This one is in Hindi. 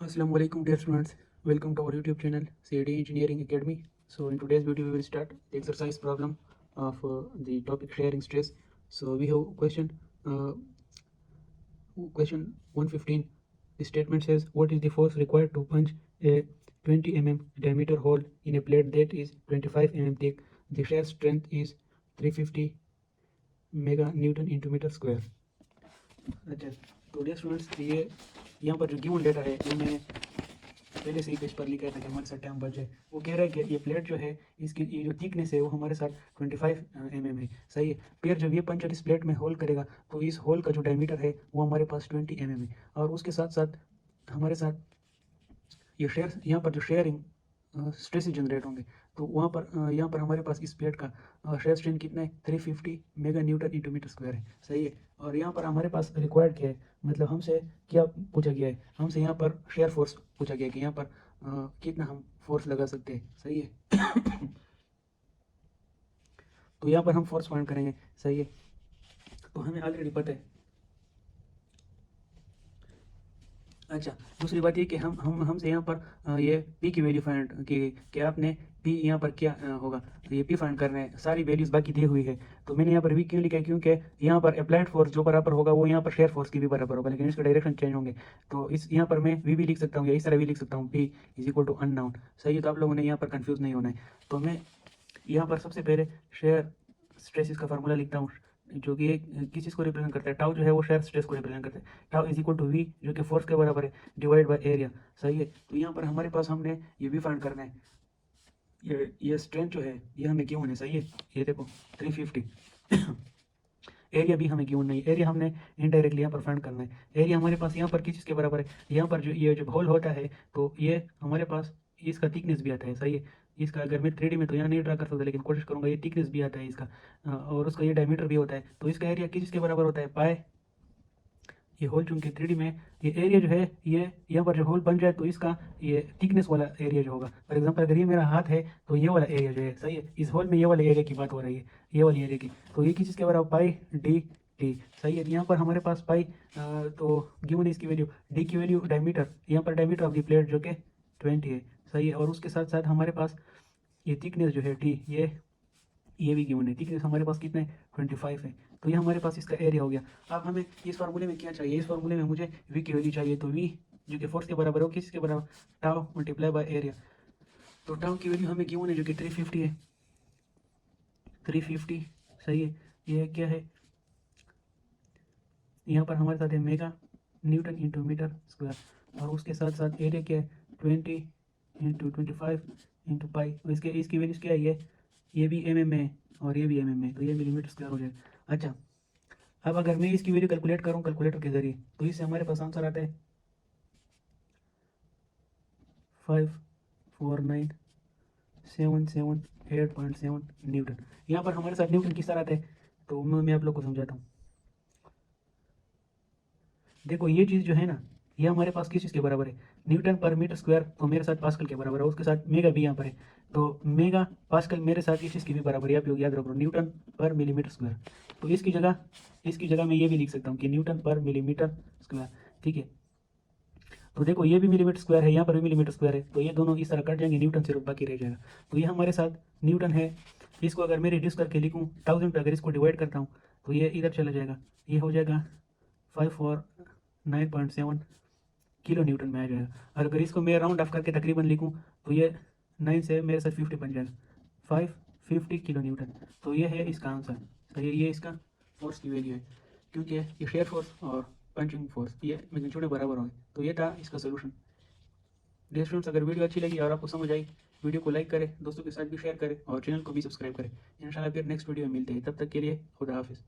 Assalamu alaikum dear students, welcome to our YouTube channel CAD Engineering Academy. So in today's video we will start the exercise problem of the topic sharing stress. So we have question 115. The statement says, what is the force required to punch a 20 mm diameter hole in a plate that is 25 mm thick? The shear strength is 350 mega Newton into meter square. अच्छा, तो डियर स्टूडेंट्स ये यहाँ पर जो गिवन डेटा है वो मैंने पहले से ही पेज पर लिखा था कि हमारे साथ टाइम बच जाए। वो कह रहा है कि ये प्लेट जो है इसकी ये जो थिकनेस है वो हमारे साथ 25 mm है, सही है। फिर जब ये पंचर इस प्लेट में होल करेगा तो इस होल का जो डायमीटर है वो हमारे पास 20 mm है, और उसके साथ साथ हमारे साथ ये शेयर यहाँ पर जो शेयरिंग स्ट्रेस जनरेट होंगे, तो वहाँ पर यहाँ पर हमारे पास इस प्लेट का शेयर स्ट्रेन कितना है 350 mega newton into metre square है, सही है। और यहाँ पर हमारे पास रिक्वायर्ड क्या है, मतलब हमसे क्या पूछा गया है, हमसे यहाँ पर शेयर फोर्स पूछा गया है कि यहाँ पर कितना हम फोर्स लगा सकते हैं, सही है। तो यहाँ पर हम फोर्स फाइंड करेंगे, सही है। तो हमें ऑलरेडी पता है। अच्छा, दूसरी बात ये कि हमसे यहाँ पर ये पी की वैल्यू फाइंड कि आपने पी यहाँ पर क्या होगा, तो ये पी फाइंड करना है। सारी वैल्यूज बाकी दी हुई है, तो मैंने यहाँ पर वी क्यों लिखा है, क्योंकि यहाँ पर अप्लाइड फोर्स जो बराबर होगा वो यहाँ पर शेयर फोर्स की भी बराबर होगा, लेकिन इसके डायरेक्शन चेंज होंगे। तो इस यहाँ पर मैं वी भी लिख सकता हूँ या इस तरह भी लिख सकता हूँ, P is equal to unknown, सही है। तो आप लोगों ने यहाँ पर कन्फ्यूज नहीं होना है। तो मैं यहाँ पर सबसे पहले शेयर स्ट्रेसिस का फार्मूला लिखता हूँ, जो कि किस चीज़ को रिप्रेजेंट करता है, टाउ जो है वो शेयर स्ट्रेस को रिप्रेजेंट करता है। Tau is equal to V जो कि फोर्स के बराबर है डिवाइड बाय एरिया, सही है। तो यहाँ पर हमारे पास हमने ये भी फाइंड करना है, ये स्ट्रेंथ जो है ये हमें क्यों है, सही है। ये देखो 350 एरिया भी हमें क्यों नहीं, एरिया हमने इनडायरेक्टली यहाँ पर फाइंड करना है। एरिया हमारे पास यहाँ पर किस चीज़ के बराबर है, यहाँ पर जो ये जब होल होता है तो ये हमारे पास इसका थिकनेस भी आता है, सही है। इसका अगर मैं 3D में तो यहाँ नहीं ड्रा कर सकता, लेकिन कोशिश करूँगा, ये थिकनेस भी आता है इसका, और उसका ये डायमीटर भी होता है। तो इसका एरिया किस चीज़ के बराबर होता है, पाए। ये होल चूंकि 3D में ये एरिया जो है ये यहाँ पर जो होल बन जाए तो इसका ये थिकनेस वाला एरिया जो होगा, फॉर एग्जांपल अगर ये मेरा हाथ है तो ये वाला एरिया जो है, सही है। इस होल में ये वाले एरिया की बात हो रही है, ये वाली एरिया की। तो ये किस चीज़ के बराबर, पाई डी टी, सही है। यहाँ पर हमारे पास पाई तो गिवन इसकी वैल्यू, डी की वैल्यू डायमीटर, यहाँ पर डायमीटर ऑफ द प्लेट जो कि 20 है, सही है। और उसके साथ साथ हमारे पास ये थिकनेस जो है टी, ये भी गिवन है। थिकनेस हमारे पास कितना है 25 है, तो ये हमारे पास इसका एरिया हो गया। अब हमें इस फार्मूले में क्या चाहिए, इस फार्मूले में मुझे वी की वैल्यू चाहिए। तो वी जो कि फोर्स के बराबर हो, किसके बराबर, टाउ मल्टीप्लाई बाय एरिया। तो टाउ की वैल्यू हमें गिवन है जो कि 350 है, 350, सही है। ये क्या है, यहाँ पर हमारे साथ है mega newton into metre square, और उसके साथ साथ एरिया क्या है 20 इंटू 25 इंटू पाई। इसके इसकी वैल्यूज क्या है, ये भी mm है और ये भी mm है, तो ये मिलीमीटर स्क्वायर हो जाएगा। अच्छा, अब अगर मैं इसकी वैल्यू कैलकुलेट करूँ कैलकुलेटर के जरिए, तो इससे हमारे पास आंसर आता है 549,778.7 न्यूटन। यहाँ पर हमारे साथ न्यूटन किस तरह आता है, तो मैं आप लोग को समझाता हूँ। देखो ये चीज़ जो है ना, ये हमारे पास किस चीज़ के बराबर है, न्यूटन पर मीटर स्क्वायर, तो मेरे साथ पास्कल के बराबर है। उसके साथ मेगा भी यहाँ पर है, तो मेगा पास्कल मेरे साथ इस चीज़ की भी बराबर है, आप लोग याद रखो, न्यूटन पर मिलीमीटर स्क्वायर। तो इसकी जगह मैं ये भी लिख सकता हूँ कि न्यूटन पर मिलीमीटर स्क्वायर, ठीक है। तो देखो ये भी मिलीमीटर स्क्वायर है, यहाँ पर भी मिलीमीटर स्क्वायर है, तो ये दोनों इस तरह कट जाएंगे, न्यूटन सिर्फ बाकी रह जाएगा। तो ये हमारे साथ न्यूटन है। इसको अगर मैं रिड्यूस करके लिखूँ 1000 पे, अगर इसको डिवाइड करता हूँ तो ये इधर चला जाएगा, ये हो जाएगा 549.7 किलो न्यूटन में आ जाएगा। और अगर इसको मैं राउंड ऑफ करके तकरीबन लिखूँ तो ये 9 से मेरे साथ 50 बन जाएगा, 550 किलो न्यूटन। तो ये है इसका आंसर, तो ये इसका फोर्स की वैल्यू है, क्योंकि ये शेयर फोर्स और पंचिंग फोर्स ये मैग्नीट्यूड बराबर होंगे। तो ये था इसका सोल्यूशन। डियर स्टूडेंट्स, अगर वीडियो अच्छी लगी और आपको समझ आई, वीडियो को लाइक करें, दोस्तों के साथ भी शेयर करें और चैनल को भी सब्सक्राइब करें। इंशाल्लाह फिर नेक्स्ट वीडियो में मिलते हैं, तब तक के लिए खुदा हाफिज़।